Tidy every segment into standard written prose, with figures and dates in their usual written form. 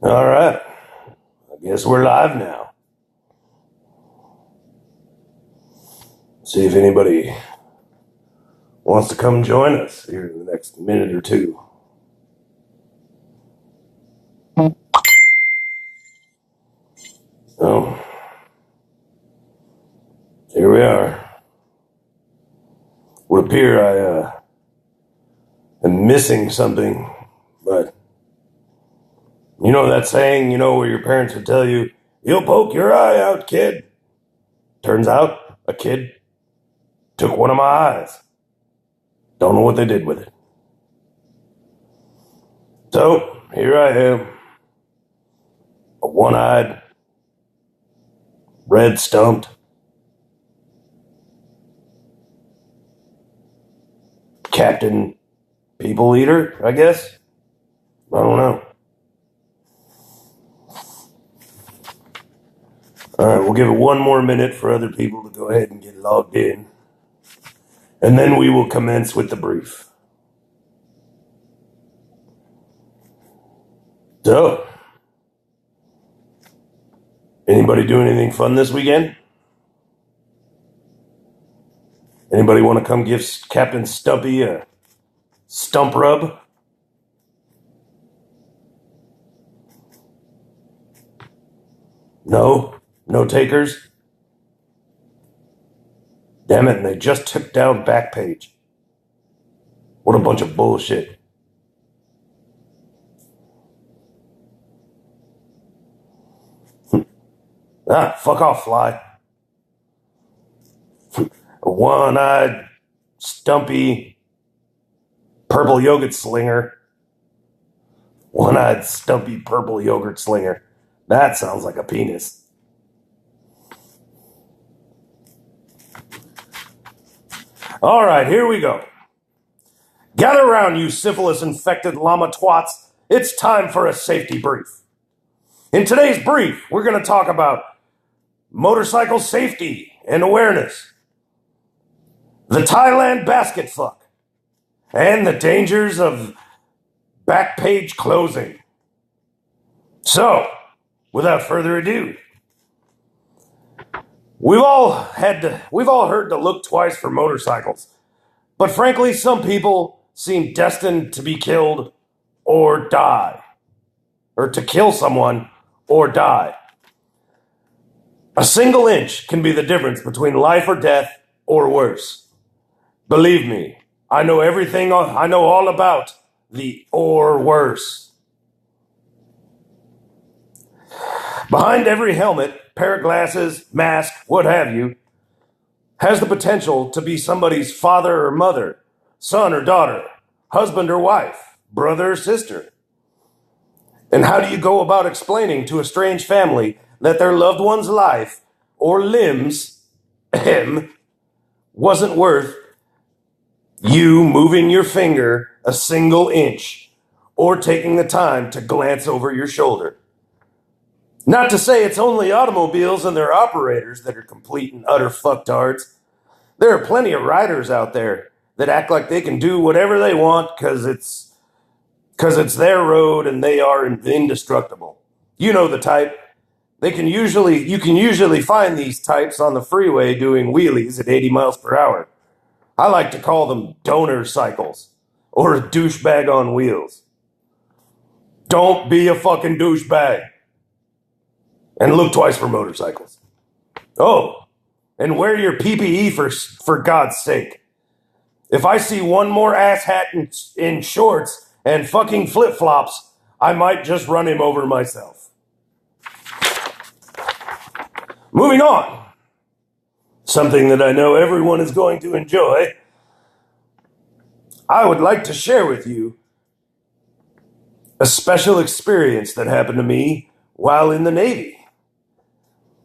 All right. I guess we're live now. See if anybody wants to come join us here in the next minute or two. Oh, here we are. Would appear I am missing something, but you know that saying, where your parents would tell you, "You'll poke your eye out, kid." Turns out a kid took one of my eyes. Don't know what they did with it. So here I am, a one-eyed, red stumped Captain People Eater, I guess. I don't know. All right, we'll give it one more minute for other people to go ahead and get logged in. And then we will commence with the brief. So, anybody doing anything fun this weekend? Anybody want to come give Captain Stumpy a stump rub? No? No takers? Damn it, and they just took down Backpage. What a bunch of bullshit. Fuck off, fly. A one-eyed, stumpy, purple yogurt slinger. One-eyed, stumpy, purple yogurt slinger. That sounds like a penis. All right, here we go. Gather around, you syphilis-infected llama twats. It's time for a safety brief. In today's brief, we're going to talk about motorcycle safety and awareness, the Thailand basket fuck, and the dangers of Backpage closing. So, without further ado, we've all heard to look twice for motorcycles, but frankly, some people seem destined to be killed or die, or to kill someone or die. A single inch can be the difference between life or death, or worse. Believe me, I know everything. I know all about the or worse. Behind every helmet, pair of glasses, mask, what have you, has the potential to be somebody's father or mother, son or daughter, husband or wife, brother or sister. And how do you go about explaining to a strange family that their loved one's life or limbs wasn't worth you moving your finger a single inch or taking the time to glance over your shoulder? Not to say it's only automobiles and their operators that are complete and utter fucktards. There are plenty of riders out there that act like they can do whatever they want because it's their road and they are indestructible. You know the type. You can usually find these types on the freeway doing wheelies at 80 miles per hour. I like to call them donor cycles or a douchebag on wheels. Don't be a fucking douchebag. And look twice for motorcycles. Oh, and wear your PPE for God's sake. If I see one more asshat in shorts and fucking flip-flops, I might just run him over myself. Moving on. Something that I know everyone is going to enjoy. I would like to share with you a special experience that happened to me while in the Navy.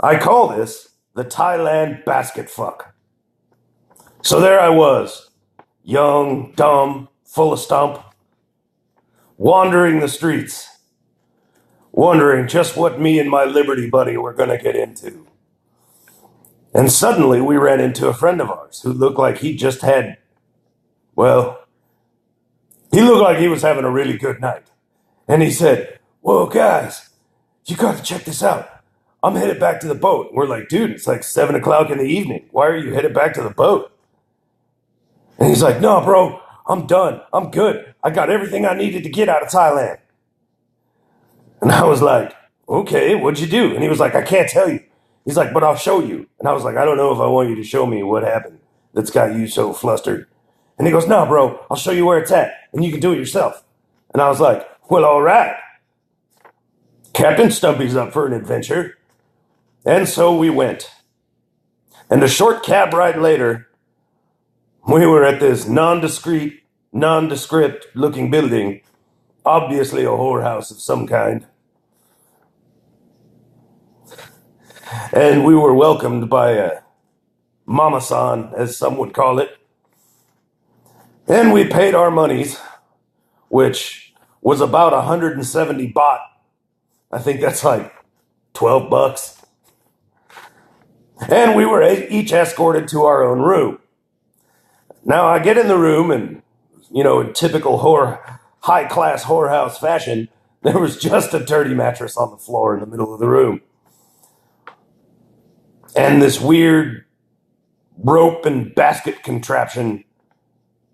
I call this the Thailand basket fuck. So there I was, young, dumb, full of stump, wandering the streets, wondering just what me and my Liberty buddy were going to get into. And suddenly we ran into a friend of ours who looked like he just had, he looked like he was having a really good night. And he said, whoa, guys, you got to check this out. I'm headed back to the boat. We're like, dude, it's like 7 o'clock in the evening. Why are you headed back to the boat? And he's like, no, bro, I'm done. I'm good. I got everything I needed to get out of Thailand. And I was like, okay, what'd you do? And he was like, I can't tell you. He's like, but I'll show you. And I was like, I don't know if I want you to show me what happened that's got you so flustered. And he goes, no, bro, I'll show you where it's at, and you can do it yourself. And I was like, well, all right. Captain Stumpy's up for an adventure. And so we went. And a short cab ride later, we were at this nondescript looking building, obviously a whorehouse of some kind. And we were welcomed by a mama-san, as some would call it. And we paid our monies, which was about 170 baht. I think that's like 12 bucks. And we were each escorted to our own room. Now I get in the room and, in typical high-class whorehouse fashion, there was just a dirty mattress on the floor in the middle of the room. And this weird rope and basket contraption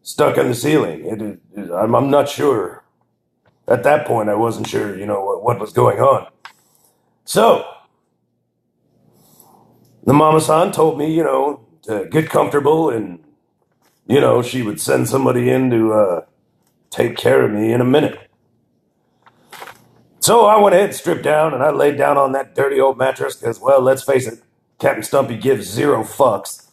stuck in the ceiling. I'm not sure. At that point, I wasn't sure, what was going on. So, the mama-san told me, to get comfortable and, she would send somebody in to take care of me in a minute. So I went ahead, stripped down, and I laid down on that dirty old mattress because, well, let's face it, Captain Stumpy gives 0 fucks.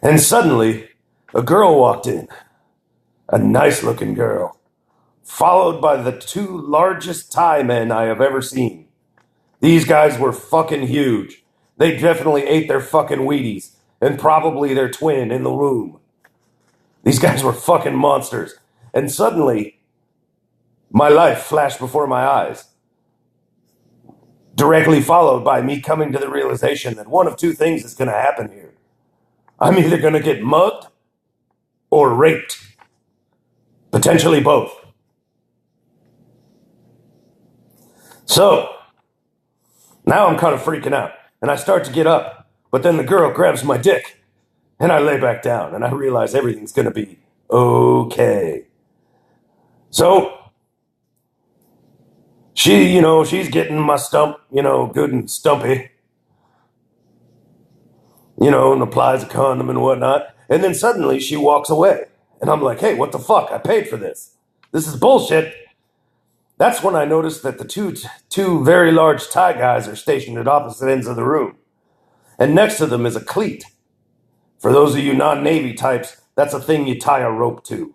And suddenly, a girl walked in. A nice-looking girl. Followed by the 2 largest Thai men I have ever seen. These guys were fucking huge. They definitely ate their fucking Wheaties. And probably their twin in the womb. These guys were fucking monsters. And suddenly, my life flashed before my eyes. Directly followed by me coming to the realization that one of 2 things is going to happen here. I'm either going to get mugged or raped. Potentially both. So, now I'm kind of freaking out. And I start to get up. But then the girl grabs my dick. And I lay back down. And I realize everything's going to be okay. So, she's getting my stump, good and stumpy. And applies a condom and whatnot. And then suddenly she walks away. And I'm like, hey, what the fuck? I paid for this. This is bullshit. That's when I noticed that the two very large Thai guys are stationed at opposite ends of the room. And next to them is a cleat. For those of you non-Navy types, that's a thing you tie a rope to.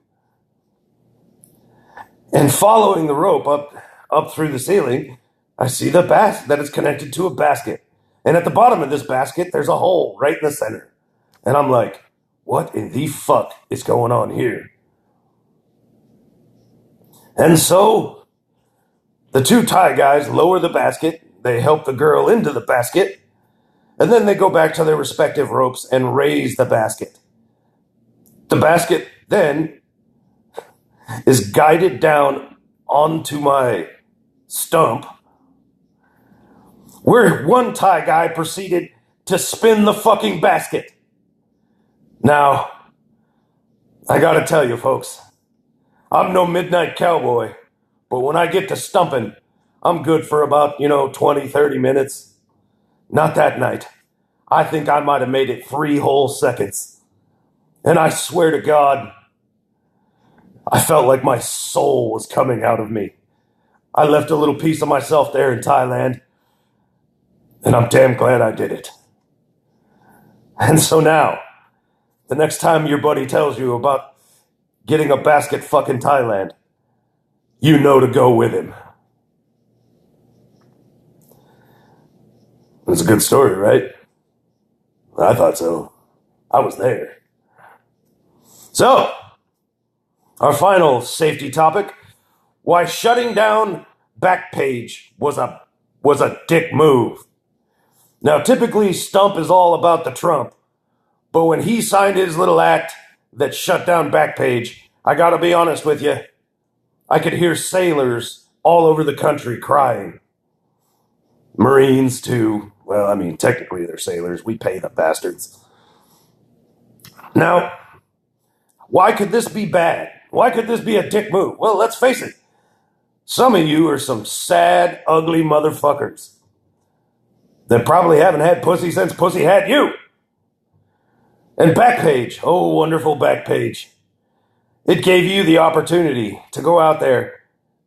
And following the rope up through the ceiling, I see that it's connected to a basket. And at the bottom of this basket, there's a hole right in the center. And I'm like, what in the fuck is going on here? And so, the 2 Thai guys lower the basket, they help the girl into the basket, and then they go back to their respective ropes and raise the basket. The basket then is guided down onto my stump, where one Thai guy proceeded to spin the fucking basket. Now, I gotta tell you folks, I'm no midnight cowboy, but when I get to stumping, I'm good for about, 20, 30 minutes. Not that night. I think I might have made it 3 whole seconds. And I swear to God, I felt like my soul was coming out of me. I left a little piece of myself there in Thailand, and I'm damn glad I did it. And so now, the next time your buddy tells you about getting a basket fucking Thailand, you know to go with him. It's a good story, right? I thought so. I was there. So, our final safety topic, why shutting down Backpage was a dick move. Now, typically, Stump is all about the Trump, but when he signed his little act that shut down Backpage, I gotta be honest with you, I could hear sailors all over the country crying. Marines, too. Well, I mean, technically they're sailors. We pay the bastards. Now, why could this be bad? Why could this be a dick move? Well, let's face it. Some of you are some sad, ugly motherfuckers that probably haven't had pussy since pussy had you. And Backpage, oh, wonderful Backpage. It gave you the opportunity to go out there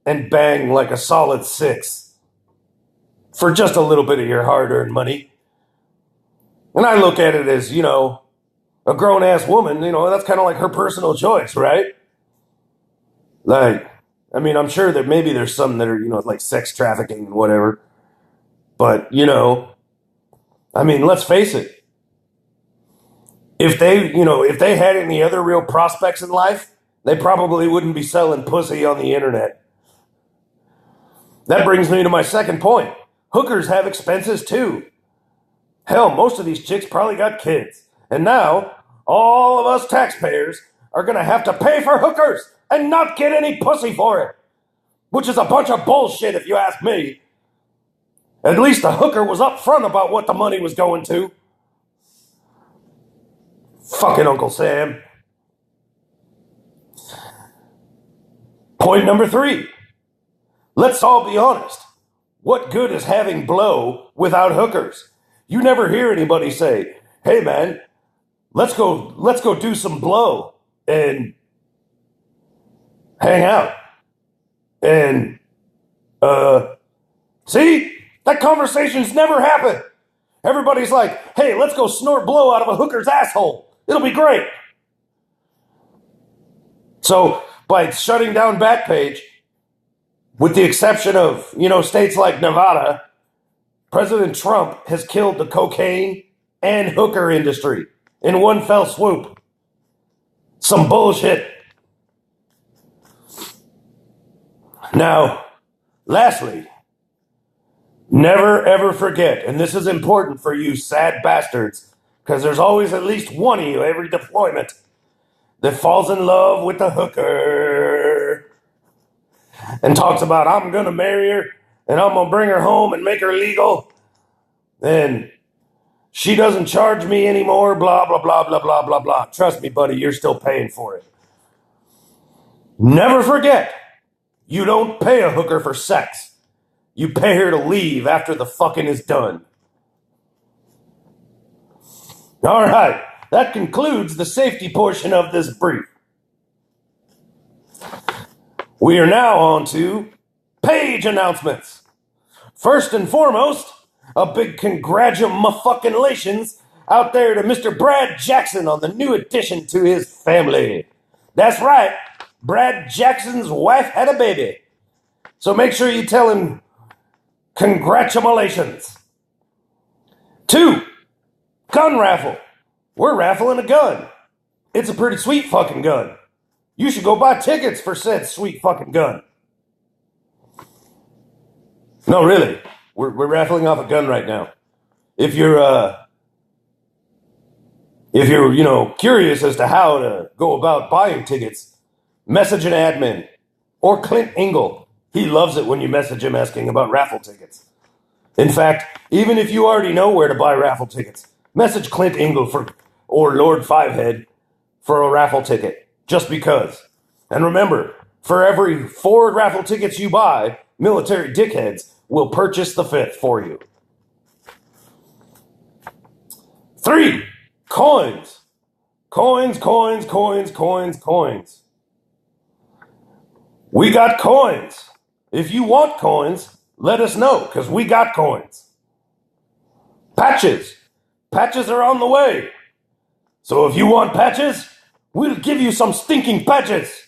and bang like a solid 6 for just a little bit of your hard-earned money. And I look at it as, a grown-ass woman, that's kind of like her personal choice, right? Like, I mean, I'm sure that maybe there's some that are, like sex trafficking and whatever. But, I mean, let's face it. If they had any other real prospects in life, they probably wouldn't be selling pussy on the internet. That brings me to my second point. Hookers have expenses too. Hell, most of these chicks probably got kids. And now, all of us taxpayers are going to have to pay for hookers and not get any pussy for it. Which is a bunch of bullshit if you ask me. At least the hooker was upfront about what the money was going to. Fucking Uncle Sam. Point number 3. Let's all be honest. What good is having blow without hookers? You never hear anybody say, hey man, let's go do some blow and hang out. And, see? That conversation's never happened. Everybody's like, hey, let's go snort blow out of a hooker's asshole. It'll be great. So, by shutting down Backpage, with the exception of, states like Nevada, President Trump has killed the cocaine and hooker industry in one fell swoop. Some bullshit. Now, lastly, never ever forget, and this is important for you sad bastards, because there's always at least one of you every deployment that falls in love with the hooker and talks about, I'm going to marry her and I'm going to bring her home and make her legal and she doesn't charge me anymore, blah, blah, blah, blah, blah, blah, blah. Trust me, buddy, you're still paying for it. Never forget, you don't pay a hooker for sex. You pay her to leave after the fucking is done. All right, that concludes the safety portion of this brief. We are now on to page announcements. First and foremost, a big congratulations out there to Mr. Brad Jackson on the new addition to his family. That's right, Brad Jackson's wife had a baby. So make sure you tell him congratulations. 2, gun raffle. We're raffling a gun. It's a pretty sweet fucking gun. You should go buy tickets for said sweet fucking gun. No, really. We're raffling off a gun right now. If you're curious as to how to go about buying tickets, message an admin or Clint Ingle. He loves it when you message him asking about raffle tickets. In fact, even if you already know where to buy raffle tickets, message Clint Ingle or Lord Fivehead for a raffle ticket, just because. And remember, for every 4 raffle tickets you buy, military dickheads will purchase the 5th for you. 3, coins. Coins, coins, coins, coins, coins. We got coins. If you want coins, let us know, because we got coins. Patches. Patches are on the way. So if you want patches, we'll give you some stinking patches.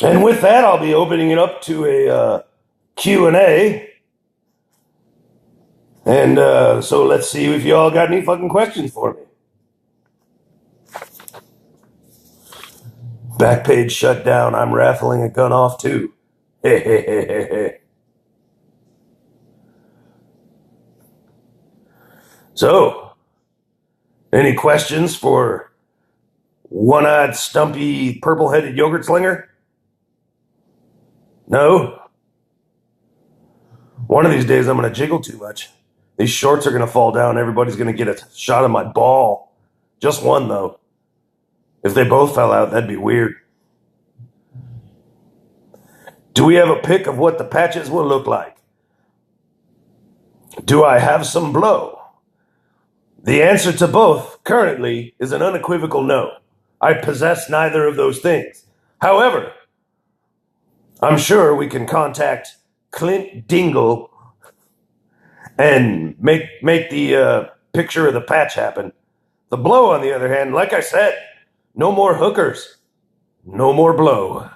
And with that, I'll be opening it up to a Q&A. And so let's see if you all got any fucking questions for me. Backpage shut down. I'm raffling a gun off too. So, any questions for one-eyed, stumpy, purple-headed yogurt slinger? No? One of these days I'm going to jiggle too much. These shorts are going to fall down. Everybody's going to get a shot of my ball. Just one, though. If they both fell out, that'd be weird. Do we have a pic of what the patches will look like? Do I have some blow? The answer to both currently is an unequivocal no. I possess neither of those things. However, I'm sure we can contact Clint Dingle and make the picture of the patch happen. The blow, on the other hand, like I said, no more hookers, no more blow.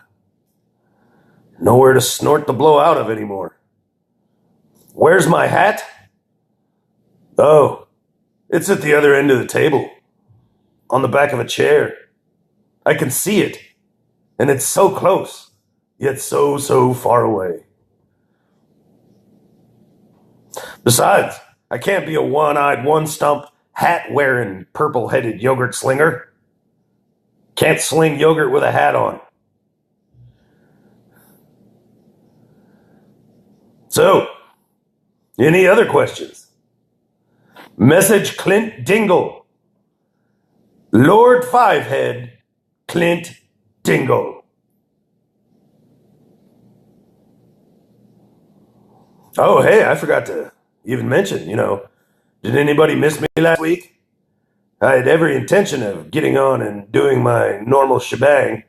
Nowhere to snort the blow out of anymore. Where's my hat? Oh, it's at the other end of the table, on the back of a chair. I can see it, and it's so close, yet so far away. Besides, I can't be a one-eyed, one-stump, hat-wearing, purple-headed yogurt slinger. Can't sling yogurt with a hat on. So, any other questions? Message Clint Dingle. Lord Fivehead, Clint Dingle. Oh, hey, I forgot to even mention, did anybody miss me last week? I had every intention of getting on and doing my normal shebang.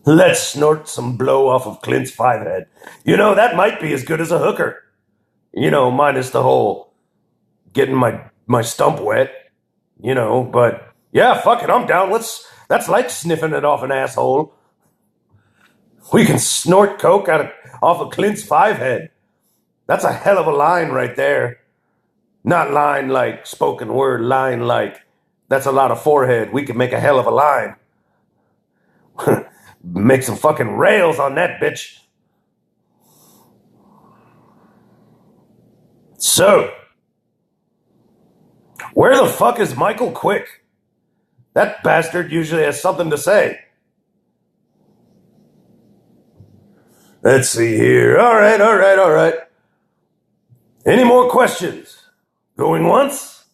Let's snort some blow off of Clint's Fivehead. That might be as good as a hooker. Minus the whole getting my stump wet. But yeah, fuck it, I'm down. That's like sniffing it off an asshole. We can snort coke off of Clint's Fivehead. That's a hell of a line right there. Not line like spoken word, line like that's a lot of forehead. We could make a hell of a line. Make some fucking rails on that bitch. So, where the fuck is Michael Quick? That bastard usually has something to say. Let's see here. All right. Any more questions? Going once?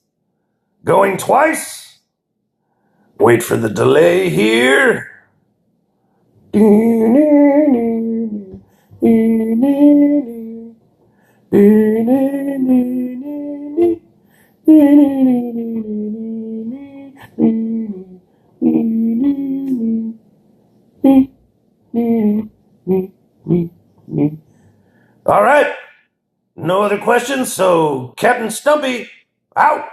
Going twice? Wait for the delay here. All right. No other questions, so Captain Stumpy, out.